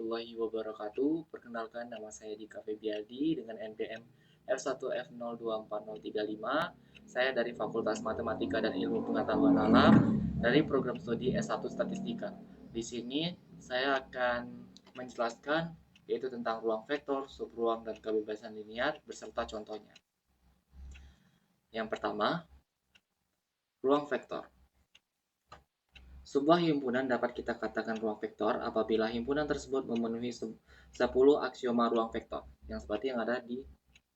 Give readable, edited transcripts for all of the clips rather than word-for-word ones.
warahmatullahi wabarakatuh. Perkenalkan, nama saya Dika Febiadi dengan NPM F1F024035. Saya dari Fakultas Matematika dan Ilmu Pengetahuan Alam dari program studi S1 Statistika. Di sini saya akan menjelaskan yaitu tentang ruang vektor, subruang, dan kebebasan linier beserta contohnya. Yang pertama, ruang vektor. Sebuah himpunan dapat kita katakan ruang vektor apabila himpunan tersebut memenuhi 10 aksioma ruang vektor, yang seperti yang ada di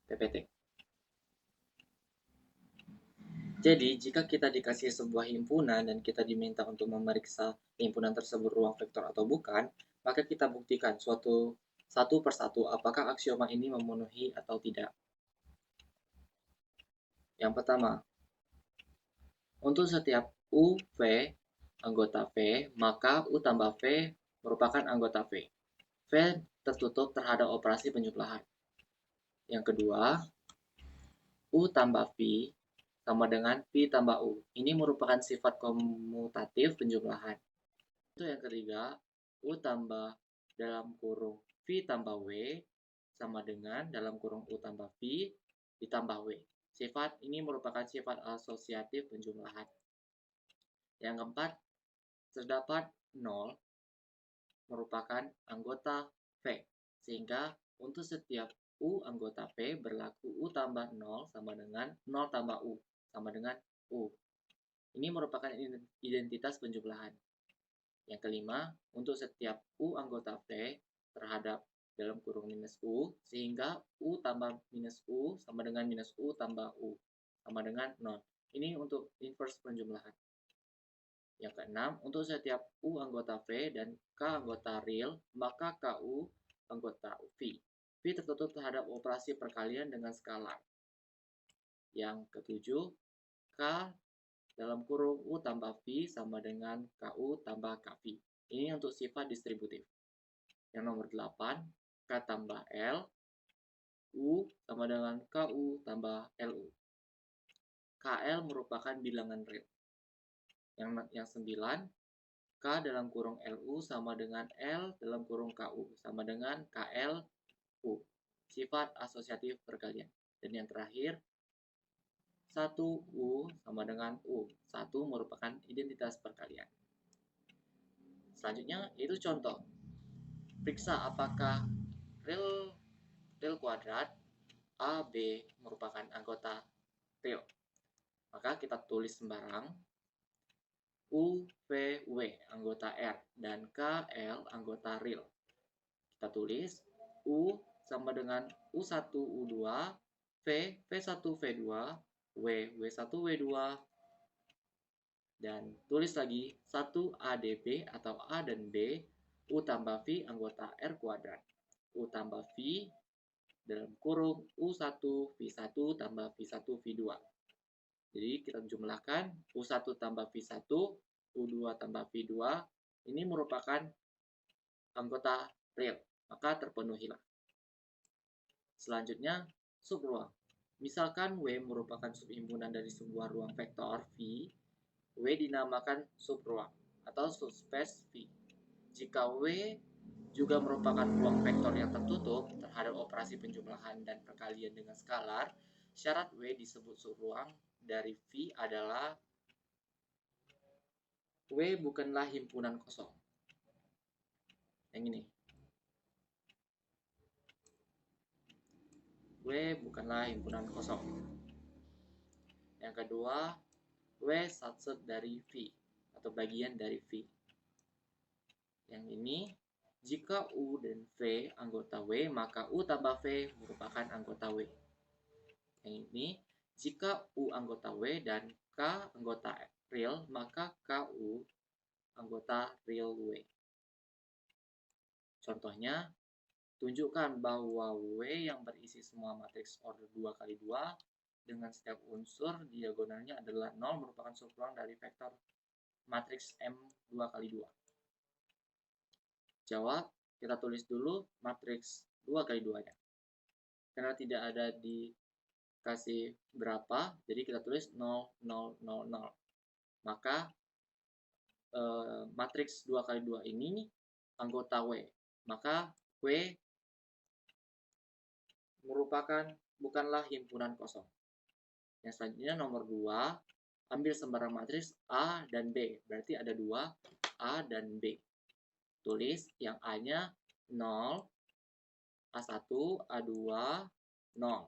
PPT. Jadi, jika kita dikasih sebuah himpunan dan kita diminta untuk memeriksa himpunan tersebut ruang vektor atau bukan, maka kita buktikan satu persatu apakah aksioma ini memenuhi atau tidak. Yang pertama, untuk setiap U, V, anggota V, maka U tambah V merupakan anggota V. V tertutup terhadap operasi penjumlahan. Yang kedua, U tambah V sama dengan V tambah U. Ini merupakan sifat komutatif penjumlahan. Itu yang ketiga, U tambah dalam kurung V tambah W sama dengan dalam kurung U tambah V ditambah W. Sifat ini merupakan sifat asosiatif penjumlahan. Yang keempat, terdapat 0 merupakan anggota V, sehingga untuk setiap U anggota V berlaku U tambah 0 sama dengan 0 tambah U sama dengan U. Ini merupakan identitas penjumlahan. Yang kelima, untuk setiap U anggota V terhadap dalam kurung minus U, sehingga U tambah minus U sama dengan minus U tambah U sama dengan 0. Ini untuk inverse penjumlahan. Yang keenam, untuk setiap U anggota V dan K anggota real, maka KU anggota V. V tertutup terhadap operasi perkalian dengan skalar. Yang ketujuh, K dalam kurung U tambah V sama dengan KU tambah KV. Ini untuk sifat distributif. Yang nomor 8, K tambah L, U sama dengan KU tambah LU. KL merupakan bilangan real. Yang 9, K dalam kurung LU sama dengan L dalam kurung KU sama dengan KLU. Sifat asosiatif perkalian. Dan yang terakhir, 1U sama dengan U. 1 merupakan identitas perkalian. Selanjutnya, yaitu contoh. Periksa apakah real kuadrat A, B merupakan anggota real. Maka kita tulis sembarang. U, V, W anggota R dan K, L anggota real. Kita tulis U sama dengan U1, U2, V, V1, V2, W, W1, W2, dan tulis lagi 1 ADB atau A dan B, U tambah V anggota R kuadrat. U tambah V dalam kurung U1, V1 tambah V1, V2. Jadi kita jumlahkan U1 tambah V1, U2 tambah V2, ini merupakan anggota real, maka terpenuhilah. Selanjutnya, subruang. Misalkan W merupakan subhimpunan dari sebuah ruang vektor V, W dinamakan subruang atau subspace V. Jika W juga merupakan ruang vektor yang tertutup terhadap operasi penjumlahan dan perkalian dengan skalar, syarat W disebut subruang dari V adalah W bukanlah himpunan kosong. Yang ini. W bukanlah himpunan kosong. Yang kedua, W subset dari V atau bagian dari V. Yang ini, jika U dan V anggota W, maka U tambah V merupakan anggota W. Yang ini, jika U anggota W dan K anggota real, maka KU anggota real W. Contohnya, tunjukkan bahwa W yang berisi semua matriks order 2x2 dengan setiap unsur diagonalnya adalah 0 merupakan subruang dari vektor matriks M 2x2. Jawab, kita tulis dulu matriks 2x2-nya. Karena tidak ada dikasih berapa, jadi kita tulis 0, 0, 0, 0. Maka matriks 2x2 ini anggota W. maka W merupakan bukanlah himpunan kosong. Yang selanjutnya nomor 2, ambil sembarang matriks A dan B. Berarti ada 2, A dan B. Tulis yang A-nya 0, A1, A2, 0.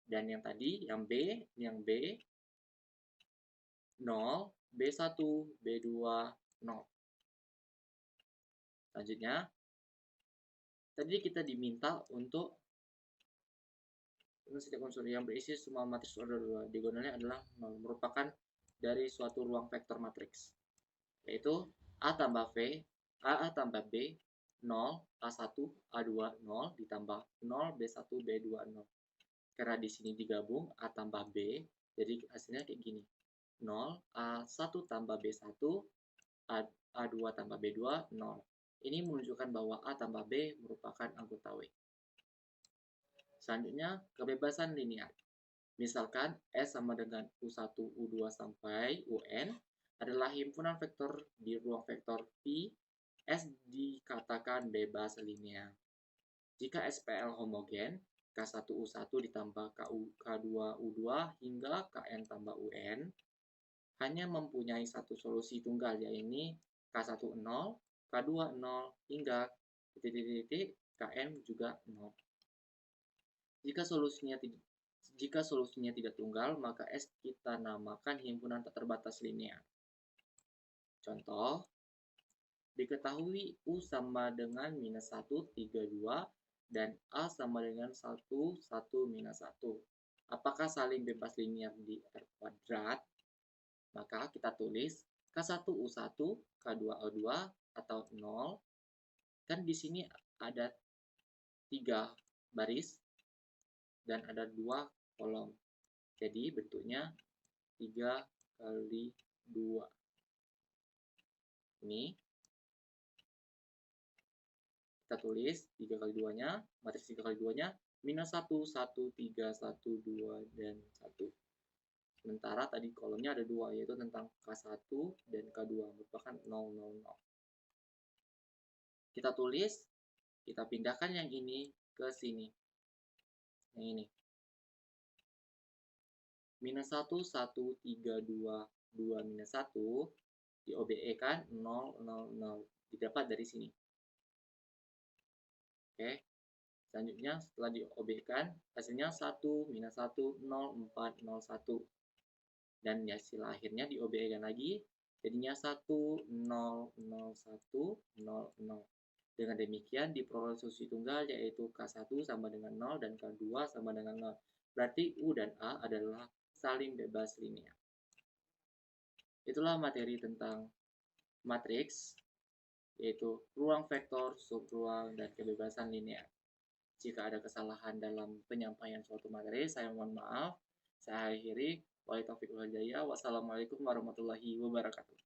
Dan yang tadi, yang B 0, B1, B2, 0. Selanjutnya, tadi kita diminta untuk setiap unsur yang berisi semua matriks order 2. Diagonalnya adalah 0, merupakan dari suatu ruang vektor matriks. Yaitu A tambah V, A tambah B, 0, A1, A2, 0, ditambah 0, B1, B2, 0. Karena di sini digabung A tambah B, jadi hasilnya kayak gini. 0, A1 tambah B1, A2 tambah B2, 0. Ini menunjukkan bahwa A tambah B merupakan anggota W. Selanjutnya, kebebasan linear. Misalkan S sama dengan U1, U2 sampai UN adalah himpunan vektor di ruang vektor P, S dikatakan bebas linear. Jika SPL homogen, K1U1 ditambah K2U2 hingga Kn tambah UN hanya mempunyai satu solusi tunggal, yaitu K1 0, K2 0, hingga titik-titik Kn juga 0. Jika solusinya tidak tunggal, maka S kita namakan himpunan tak terbatas linear. Contoh, diketahui U sama dengan minus 1, 3, 2, dan A sama dengan 1, 1, minus 1. Apakah saling bebas linear di R kuadrat? Maka kita tulis K1U1, K2O2, atau 0. Kan di sini ada 3 baris dan ada 2 kolom. Jadi bentuknya 3 kali 2. Ini kita tulis 3 kali 2-nya, matriks 3 kali 2-nya, minus 1, 1, 3, 1, 2, dan 1. Sementara tadi kolomnya ada 2, yaitu tentang K1 dan K2, merupakan 0, 0, 0. Kita tulis, kita pindahkan yang ini ke sini. Yang ini. Minus 1, 1, 3, 2, 2, minus 1, di OBE kan 0, 0, 0. Didapat dari sini. Oke. Selanjutnya setelah di OBE kan, hasilnya 1, minus 1, 0, 4, 0, 1. Dan hasil akhirnya di OBE kan lagi, jadinya 1, 0, 0, 1, 0, 0. Dengan demikian diperoleh solusi tunggal yaitu K1 sama dengan 0 dan K2 sama dengan 0. Berarti U dan A adalah saling bebas linear. Itulah materi tentang matriks, yaitu ruang vektor, subruang, dan kebebasan linear. Jika ada kesalahan dalam penyampaian suatu materi, saya mohon maaf. Saya akhiri. Wassalamualaikum warahmatullahi wabarakatuh.